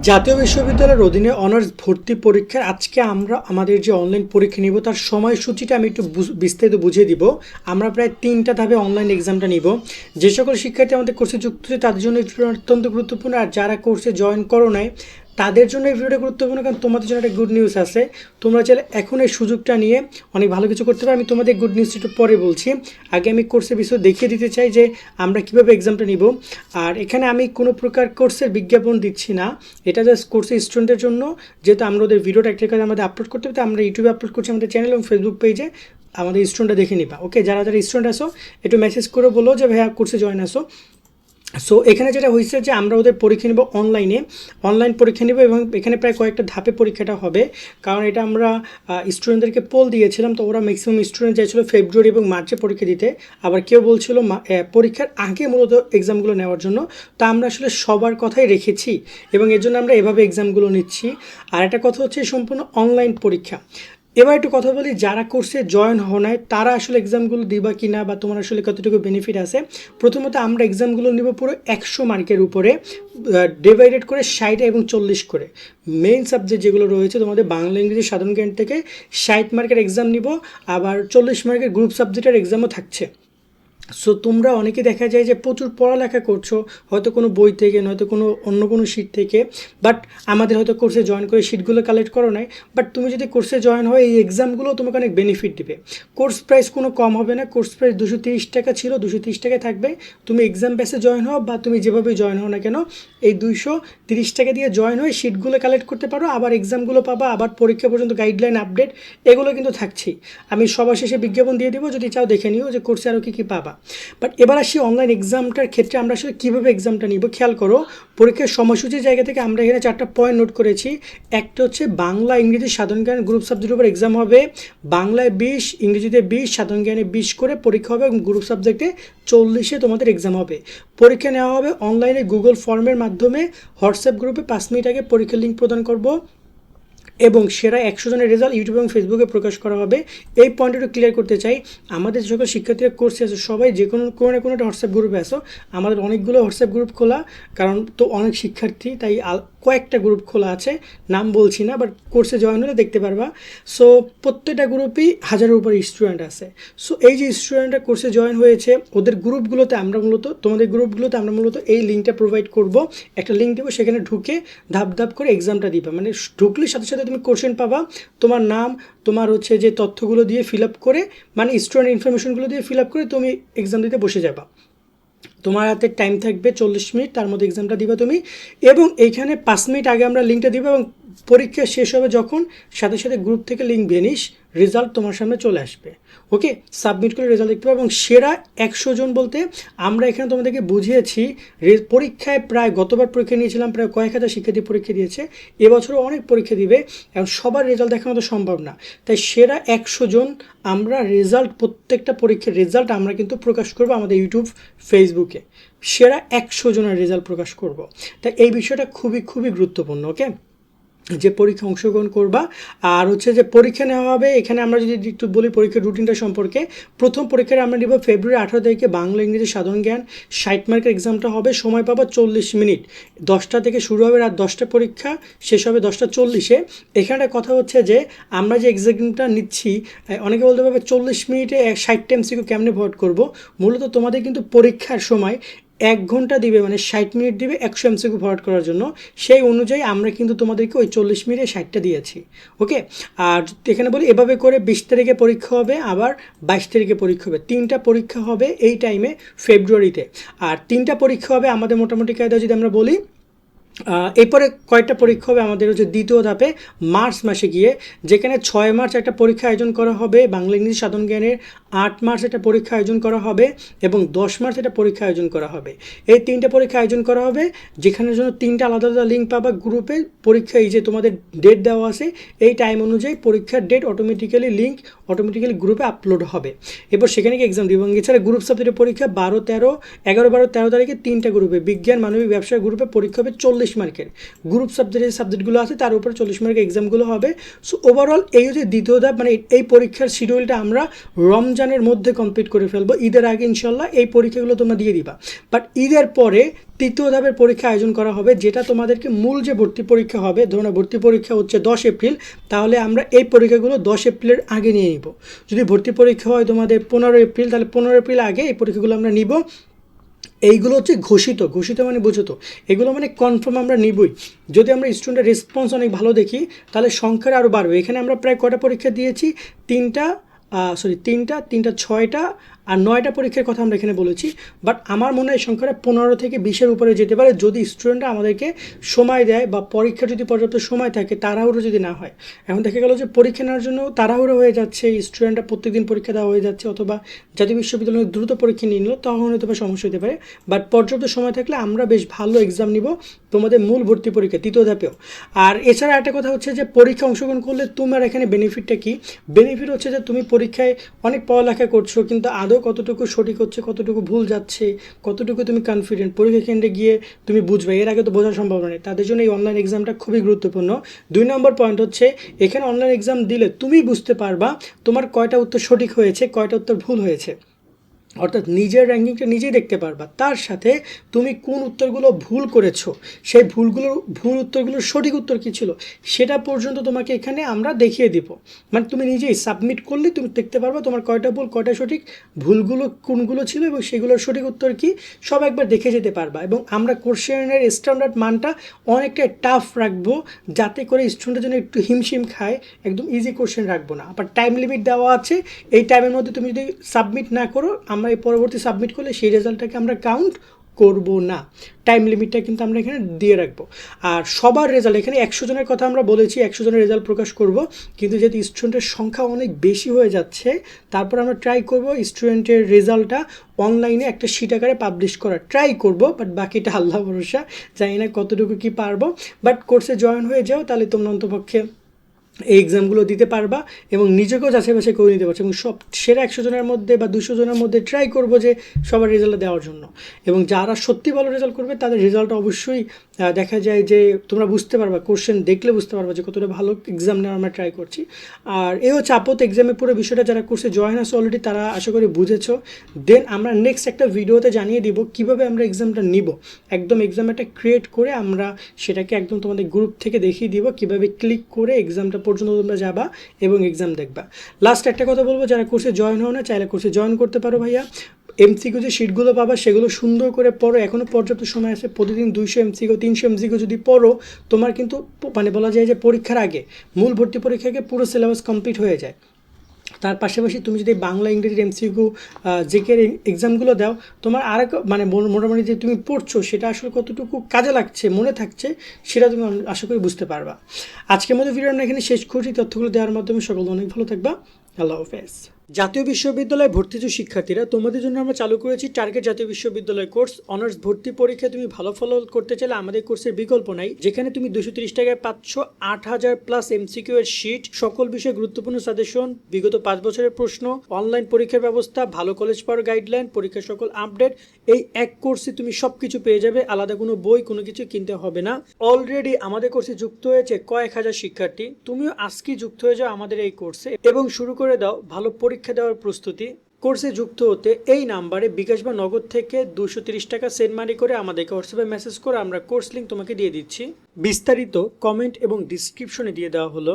জাতীয় বিশ্ববিদ্যালয়ের অধীনে অনার্স ভর্তি পরীক্ষার আজকে আমরা আমাদের যে অনলাইন পরীক্ষা নিব তার সময়সূচিটা আমি একটু বিস্তারিত বুঝিয়ে দিব। আমরা প্রায় 3টা ধাপে অনলাইন এক্সামটা নিব। যে সকল শিক্ষার্থী আমাদের কোর্সে যুক্ত হচ্ছে তাদের জন্য এই ভিডিওটা অত্যন্ত গুরুত্বপূর্ণ, আর যারা কোর্সে জয়েন করো নাই তাদের জন্য এই ভিডিওটা গুরুত্বপূর্ণ, কারণ তোমাদের জন্য একটা গুড নিউজ আছে। তোমরা চাইলে এখন এই সুযোগটা নিয়ে অনেক ভালো কিছু করতে পারো। আমি তোমাদের গুড নিউজটা একটু পরে বলছি। আগে আমি কোর্সের বিষয় দেখিয়ে দিতে চাই যে আমরা কীভাবে এক্সামটা নিব। আর এখানে আমি কোনো প্রকার কোর্সের বিজ্ঞাপন দিচ্ছি না, এটা জাস্ট কোর্সের স্টুডেন্টদের জন্য। যেহেতু আমরা ওদের ভিডিওটা একটা কাজে আমাদের আপলোড করতে হবে, আমরা ইউটিউবে আপলোড করছি আমাদের চ্যানেল এবং ফেসবুক পেজে। আমাদের স্টুডেন্টটা দেখে নিবা। ওকে, যারা যারা স্টুডেন্ট আসো একটু মেসেজ করে বলো যে ভাইয়া কোর্সে জয়েন আসো। সো এখানে যেটা হয়েছে যে আমরা ওদের পরীক্ষা নেব অনলাইন পরীক্ষা নেব, এবং এখানে প্রায় কয়েকটা ধাপে পরীক্ষাটা হবে। কারণ এটা আমরা স্টুডেন্টদেরকে পোল দিয়েছিলাম, তো ওরা ম্যাক্সিমাম স্টুডেন্ট চাইছিল ফেব্রুয়ারি এবং মার্চে পরীক্ষা দিতে। আবার কেউ বলছিল পরীক্ষার আগে মূলত এক্সামগুলো নেওয়ার জন্য। তা আমরা আসলে সবার কথাই রেখেছি এবং এর জন্য আমরা এভাবে এক্সামগুলো নিচ্ছি। আর একটা কথা হচ্ছে সম্পূর্ণ অনলাইন পরীক্ষা। এবার একটু কথা বলি, যারা কোর্সে জয়েন হও নাই তারা আসলে এক্সামগুলো দিবা কি না, বা তোমার আসলে কতটুকু বেনিফিট আছে। প্রথমত আমরা এক্সামগুলো নিব পুরো 100 মার্কের উপরে, ডিভাইডেড করে 60 এবং 40 করে। মেইন সাবজেক্ট যেগুলো রয়েছে তোমাদের বাংলা ইংরেজি সাধারণ জ্ঞান থেকে 60 মার্কের এক্সাম নিব, আবার 40 মার্কের গ্রুপ সাবজেক্টের এক্সামও থাকছে। সো তোমরা অনেকে দেখা যায় যে প্রচুর পড়ালেখা করছো, হয়তো কোনো বই থেকে নয়তো অন্য কোনো শিট থেকে, বাট আমাদের হয়তো কোর্সে জয়েন করে শিটগুলো কালেক্ট করো নাই। বাট তুমি যদি কোর্সে জয়েন হয় এই এক্সামগুলো তোমাকে অনেক বেনিফিট দিবে। কোর্স প্রাইস কোনো কম হবে না, কোর্স প্রাইস 230 টাকা ছিল, 230 টাকায় থাকবে। তুমি এক্সাম বেসে জয়েন হও বা তুমি যেভাবে জয়েন হও না কেন, এই 230 টাকা দিয়ে জয়েন হয়ে শিটগুলো কালেক্ট করতে পারো, আবার এক্সামগুলো পাবা, আবার পরীক্ষা পর্যন্ত গাইডলাইন আপডেট এগুলো কিন্তু থাকছেই। আমি সবার শেষে বিজ্ঞাপন দিয়ে দিব, যদি চাও দেখে নিও যে কোর্সে আরও কী পাবা। বাট এবার আসি অনলাইন এক্সামটার ক্ষেত্রে আমরা আসলে কীভাবে এক্সামটা নিব। খেয়াল করো, পরীক্ষার সময়সূচির জায়গা থেকে আমরা এখানে 4টা পয়েন্ট নোট করেছি। একটা হচ্ছে বাংলা ইংরেজি সাধারণ জ্ঞান গ্রুপ সাবজেক্টের উপর এক্সাম হবে। বাংলায় 20, ইংরেজিতে 20, সাধারণ জ্ঞানে 20 করে পরীক্ষা হবে, এবং গ্রুপ সাবজেক্টে 40-এ তোমাদের এক্সাম হবে। পরীক্ষা নেওয়া হবে অনলাইনে গুগল ফর্মের মাধ্যমে। হোয়াটসঅ্যাপ গ্রুপে 5 মিনিট আগে পরীক্ষার লিঙ্ক প্রদান করব, এবং সেরা 100 জনের রেজাল্ট ইউটিউব এবং ফেসবুকে প্রকাশ করা হবে। এই পয়েন্টটা একটু ক্লিয়ার করতে চাই। আমাদের যে সকল শিক্ষার্থীরা কোর্সে আছে সবাই যে কোনো না কোনো একটা হোয়াটসঅ্যাপ গ্রুপে আসো। আমাদের অনেকগুলো হোয়াটসঅ্যাপ গ্রুপ খোলা, কারণ তো অনেক শিক্ষার্থী, তাই কয়েকটা গ্রুপ খোলা আছে, নাম বলছি না, বাট কোর্সে জয়েন হলে দেখতে পারবা। সো প্রত্যেকটা গ্রুপেই 1000-এর উপর স্টুডেন্ট আছে। সো এই যে স্টুডেন্টরা কোর্সে জয়েন হয়েছে ওদের গ্রুপগুলোতে আমরা মূলত এই লিঙ্কটা প্রোভাইড করব। একটা লিঙ্ক দেবো, সেখানে ঢুকে ধাপ ধাপ করে এক্সামটা দিবা। মানে ঢুকলে সাথে সাথে তুমি কোশ্চেন পাবা, তোমার নাম, তোমার হচ্ছে যে তথ্যগুলো দিয়ে ফিল আপ করে, মানে স্টুডেন্ট ইনফরমেশনগুলো দিয়ে ফিল আপ করে তুমি এক্সাম দিতে বসে যাবা। তোমার হাতে টাইম থাকবে 40 মিনিট, তার মধ্যে এক্সামটা দিবা তুমি। এবং এইখানে 5 মিনিট আগে আমরা লিঙ্কটা দিব, এবং পরীক্ষা শেষ হবে যখন সাথে সাথে গ্রুপ থেকে লিঙ্ক ভেনিশ, রেজাল্ট তোমার সামনে চলে আসবে। ওকে, সাবমিট করে রেজাল্ট দেখতে পাবে। এবং সেরা 100 জন বলতে আমরা এখানে তোমাদেরকে বুঝিয়েছি, পরীক্ষায় প্রায় গতবার পরীক্ষা নিয়েছিলাম প্রায় কয়েক হাজার শিক্ষার্থী পরীক্ষা দিয়েছে, এবছরও অনেক পরীক্ষা দিবে, এবং সবার রেজাল্ট দেখানো তো সম্ভব না। তাই সেরা 100 জন আমরা রেজাল্ট, প্রত্যেকটা পরীক্ষার রেজাল্ট আমরা কিন্তু প্রকাশ করব আমাদের ইউটিউব ফেসবুকে। সেরা 100 জনের রেজাল্ট প্রকাশ করব। তাই এই বিষয়টা খুবই খুবই গুরুত্বপূর্ণ। ওকে, যে পরীক্ষা অংশগ্রহণ করবা। আর হচ্ছে যে পরীক্ষা নেওয়া হবে, এখানে আমরা যদি একটু বলি পরীক্ষার রুটিনটা সম্পর্কে। প্রথম পরীক্ষায় আমরা নিব ফেব্রুয়ারি 18 তারিখে বাংলা ইংরেজি সাধারণ জ্ঞান 60 মার্কের এক্সামটা হবে। সময় পাবা 40 মিনিট, 10টা থেকে শুরু হবে, রাত 10টা পরীক্ষা, শেষ হবে 10টা 40-এ। এখানে কথা হচ্ছে যে আমরা যে এক্সামটা নিচ্ছি, অনেকে বলতে পারবে 40 মিনিটে 60টা MCQ কেমনে ভোট করব। মূলত তোমাদের কিন্তু পরীক্ষার সময় 1 ঘন্টা দিবে, মানে 60 মিনিট দিবে 100 MCQ ফরওয়ার্ড করার জন্য। সেই অনুযায়ী আমরা কিন্তু তোমাদেরকে ওই 40 মিনিটে 60টা দিয়েছি। ওকে, আর এখানে বলি এভাবে করে 20 তারিখে পরীক্ষা হবে, আবার 22 তারিখে পরীক্ষা হবে। 3টা পরীক্ষা হবে এই টাইমে ফেব্রুয়ারিতে। আর 3টা পরীক্ষা হবে আমাদের মোটামুটি কায়দা যদি আমরা বলি। এরপরে কয়েকটা পরীক্ষা হবে আমাদের হচ্ছে দ্বিতীয় ধাপে মার্চ মাসে গিয়ে, যেখানে 6 মার্চ একটা পরীক্ষা আয়োজন করা হবে বাংলা ইংরেজি সাধারণ জ্ঞানের, 8 মার্চ একটা পরীক্ষা আয়োজন করা হবে, এবং 10 মার্চ একটা পরীক্ষা আয়োজন করা হবে। এই 3টে পরীক্ষা আয়োজন করা হবে, যেখানের জন্য 3টা আলাদা আলাদা লিঙ্ক পাবা গ্রুপে। পরীক্ষা এই যে তোমাদের ডেট দেওয়া আছে, এই টাইম অনুযায়ী পরীক্ষার ডেট অটোমেটিক্যালি গ্রুপে আপলোড হবে। এরপর সেখানে গিয়ে এক্সাম দিব। এছাড়া গ্রুপ সাবজেক্টের পরীক্ষা 11, 13 তারিখে 3টা গ্রুপে, বিজ্ঞান মানবিক ব্যবসায় গ্রুপে পরীক্ষা হবে 40 মার্কের, গ্রুপ সাবজেক্টের সাবজেক্টগুলো আছে তার উপরে 40 মার্কের এক্সামগুলো হবে। সো ওভারঅল এই হচ্ছে দ্বিতীয় ধাপ, মানে এই পরীক্ষার শিডিউলটা আমরা রমজানের মধ্যে কমপ্লিট করে ফেলবো। ঈদের আগে ইনশাল্লাহ এই পরীক্ষাগুলো তোমরা দিয়ে দিবা। বাট ঈদের পরে তৃতীয় ধাপের পরীক্ষা আয়োজন করা হবে, যেটা তোমাদেরকে মূল যে ভর্তি পরীক্ষা হবে, ধরুন ভর্তি পরীক্ষা হচ্ছে 10 এপ্রিল, তাহলে আমরা এই পরীক্ষাগুলো 10 এপ্রিলের আগে নিয়ে নিব। যদি ভর্তি পরীক্ষা হয় তোমাদের 15 এপ্রিল, তাহলে 15 এপ্রিল আগে এই পরীক্ষাগুলো আমরা নিব। এইগুলো হচ্ছে ঘোষিত, ঘোষিত মানে বুঝো তো, এগুলো মানে কনফার্ম আমরা নিবই। যদি আমরা স্টুডেন্টের রেসপন্স অনেক ভালো দেখি তাহলে সংখ্যার আরও বাড়বে। এখানে আমরা প্রায় কটা পরীক্ষা দিয়েছি, তিনটা, ছয়টা আর 9টা পরীক্ষার কথা আমরা এখানে বলেছি। বাট আমার মনে হয় সংখ্যাটা 15 থেকে 20-এর উপরে যেতে পারে, যদি স্টুডেন্টরা আমাদেরকে সময় দেয় বা পরীক্ষা যদি পর্যাপ্ত সময় থাকে, তাড়াহুড়ো যদি না হয়। এখন দেখা গেল যে পরীক্ষা নেওয়ার জন্য তাড়াহুড়ো হয়ে যাচ্ছে, স্টুডেন্টরা প্রত্যেকদিন পরীক্ষা দেওয়া হয়ে যাচ্ছে, অথবা জাতীয় বিশ্ববিদ্যালয়ে দ্রুত পরীক্ষা নিয়ে নিল, তখন হয়তো সমস্যা হতে পারে। বাট পর্যাপ্ত সময় থাকলে আমরা বেশ ভালো এক্সাম নিব তোমাদের মূল ভর্তি পরীক্ষা তৃতীয় ধাপেও। আর এছাড়া একটা কথা হচ্ছে যে পরীক্ষা অংশগ্রহণ করলে তোমার এখানে বেনিফিটটা কি? বেনিফিট হচ্ছে যে তুমি পরীক্ষায় অনেক পড়ালেখা করছো, কিন্তু আদৌ কতটুকু সঠিক হচ্ছে, কতটুকু ভুল যাচ্ছে, কতটুকু তুমি কনফিডেন্ট, পরীক্ষা কেন্দ্রে গিয়ে তুমি বুঝবে। এর আগে তো বোঝার সম্ভাবনা নেই, তাদের জন্য এই অনলাইন এক্সামটা খুবই গুরুত্বপূর্ণ। 2 নম্বর পয়েন্ট হচ্ছে এখানে অনলাইন এক্সাম দিলে তুমি বুঝতে পারবা তোমার কয়টা উত্তর সঠিক হয়েছে, কয়টা উত্তর ভুল হয়েছে, অর্থাৎ নিজের র্যাঙ্কিংটা নিজেই দেখতে পারবা। তার সাথে তুমি কোন উত্তরগুলো ভুল করেছো, সেই ভুল উত্তরগুলোর সঠিক উত্তর কী ছিল সেটা পর্যন্ত তোমাকে এখানে আমরা দেখিয়ে দিব। মানে তুমি নিজেই সাবমিট করলে তুমি দেখতে পারবা তোমার কয়টা ভুল, কয়টা সঠিক, ভুলগুলো কোনগুলো ছিল এবং সেগুলোর সঠিক উত্তর কী, সব একবার দেখে যেতে পারবা। এবং আমরা কোশ্চেনের স্ট্যান্ডার্ড মানটা অনেকটা টাফ রাখবো, যাতে করে স্টুডেন্টের জন্য একটু হিমশিম খায়, একদম ইজি কোশ্চেন রাখবো না। আবার টাইম লিমিট দেওয়া আছে, এই টাইমের মধ্যে তুমি যদি সাবমিট না করো, আমরা এই পরবর্তী সাবমিট করলে সেই রেজাল্টটাকে আমরা কাউন্ট করব না। টাইম লিমিটটা কিন্তু আমরা এখানে দিয়ে রাখবো। আর সবার রেজাল্ট, এখানে 100 জনের কথা আমরা বলেছি, 100 জনের রেজাল্ট প্রকাশ করব, কিন্তু যেহেতু স্টুডেন্টের সংখ্যা অনেক বেশি হয়ে যাচ্ছে, তারপর আমরা ট্রাই করব স্টুডেন্টের রেজাল্টটা অনলাইনে একটা শিট আকারে পাবলিশ করার ট্রাই করব। বাট বাকিটা আল্লাহ ভরসা, জানি না কতটুকু কি পারবো। বাট কোর্সে জয়েন হয়ে যাও, তাহলে তোমরা অন্তপক্ষে এই এক্সামগুলো দিতে পারবা এবং নিজেকেও যাচাই বাছাই করে নিতে পারছো। এবং সব সেরা 100 জনের মধ্যে বা 200 জনের মধ্যে ট্রাই করবো যে সবার রেজাল্ট দেওয়ার জন্য। এবং যারা সত্যি ভালো রেজাল্ট করবে তাদের রেজাল্ট অবশ্যই দেখা যায় যে তোমরা বুঝতে পারবা, কোশ্চেন দেখলে বুঝতে পারবা যে কতটা ভালো এক্সাম নেওয়ার আমরা ট্রাই করছি। আর এই হচ্ছে আপাতত এক্সামের পুরো বিষয়টা। যারা কোর্সে জয়েন আছে অলরেডি, তারা আশা করি বুঝেছো। দেন আমরা নেক্সট একটা ভিডিওতে জানিয়ে দিব কীভাবে আমরা এক্সামটা নিব, একদম এক্সাম একটা ক্রিয়েট করে আমরা সেটাকে একদম তোমাদের গ্রুপ থেকে দেখিয়ে দিব কীভাবে ক্লিক করে এক্সামটা পর্যন্ত তোমরা যাবা এবং এক্সাম দেখবা। লাস্ট একটা কথা বলবো, যারা কোর্সে জয়েন হও না, চাইলে কোর্সে জয়েন করতে পারো ভাইয়া। এমসিকিউ যে শিটগুলো পাবা সেগুলো সুন্দর করে পড়ো, এখনও পর্যাপ্ত সময় আছে। প্রতিদিন 200 এমসিকিউ 300 এমসিকিউ যদি পড়ো, তোমার কিন্তু মানে বলা যায় যে পরীক্ষার আগে, মূল ভর্তি পরীক্ষাকে পুরো সিলেবাস কমপ্লিট হয়ে যায়। তার পাশাপাশি তুমি যদি বাংলা ইংরেজির এমসিকিউ জিকের এক্সামগুলো দাও, তোমার আরেক মানে মোটামুটি যে তুমি পড়ছো সেটা আসলে কতটুকু কাজে লাগছে, মনে থাকছে, সেটা তুমি আশা করি বুঝতে পারবা। আজকের মতো ভিডিও আমরা এখানে শেষ করছি। তথ্যগুলো দেওয়ার মাধ্যমে সকল অনেক ভালো থাকবা। আল্লাহ হাফেজ। জাতীয় বিশ্ববিদ্যালয়ে ভর্তিযোগ্য শিক্ষার্থীরা, তোমাদের জন্য আমরা চালু করেছি টার্গেট জাতীয় বিশ্ববিদ্যালয় কোর্স। অনার্স ভর্তি পরীক্ষায় তুমি ভালো ফল করতে চাইলে আমাদের কোর্সের বিকল্প নাই, যেখানে তুমি 230 টাকায় পাচ্ছ 8000 প্লাস এমসিকিউ এর শিট, সকল বিষয়ে গুরুত্বপূর্ণ সাজেশন, বিগত 5 বছরের প্রশ্ন, অনলাইন পরীক্ষার ব্যবস্থা, ভালো কলেজ পাওয়ার গাইডলাইন, পরীক্ষার সকল আপডেট। এই এক কোর্সে তুমি সবকিছু পেয়ে যাবে, আলাদা কোনো বই কোনো কিছু কিনতে হবে না। অলরেডি আমাদের কোর্সে যুক্ত হয়েছে কয়েক হাজার শিক্ষার্থী। তুমিও আজকেই যুক্ত হয়ে যাও আমাদের এই কোর্সে এবং শুরু করে দাও ভালো পরীক্ষা দেওয়ার প্রস্তুতি। কোর্সে যুক্ত হতে এই নাম্বারে বিকাশ বা নগদ থেকে 230 টাকা সেন্ড মানি করে আমাদেরকে হোয়াটসঅ্যাপে মেসেজ করে আমরা কোর্স লিঙ্ক তোমাকে দিয়ে দিচ্ছি। বিস্তারিত কমেন্ট এবং ডিসক্রিপশনে দিয়ে দেওয়া হলো।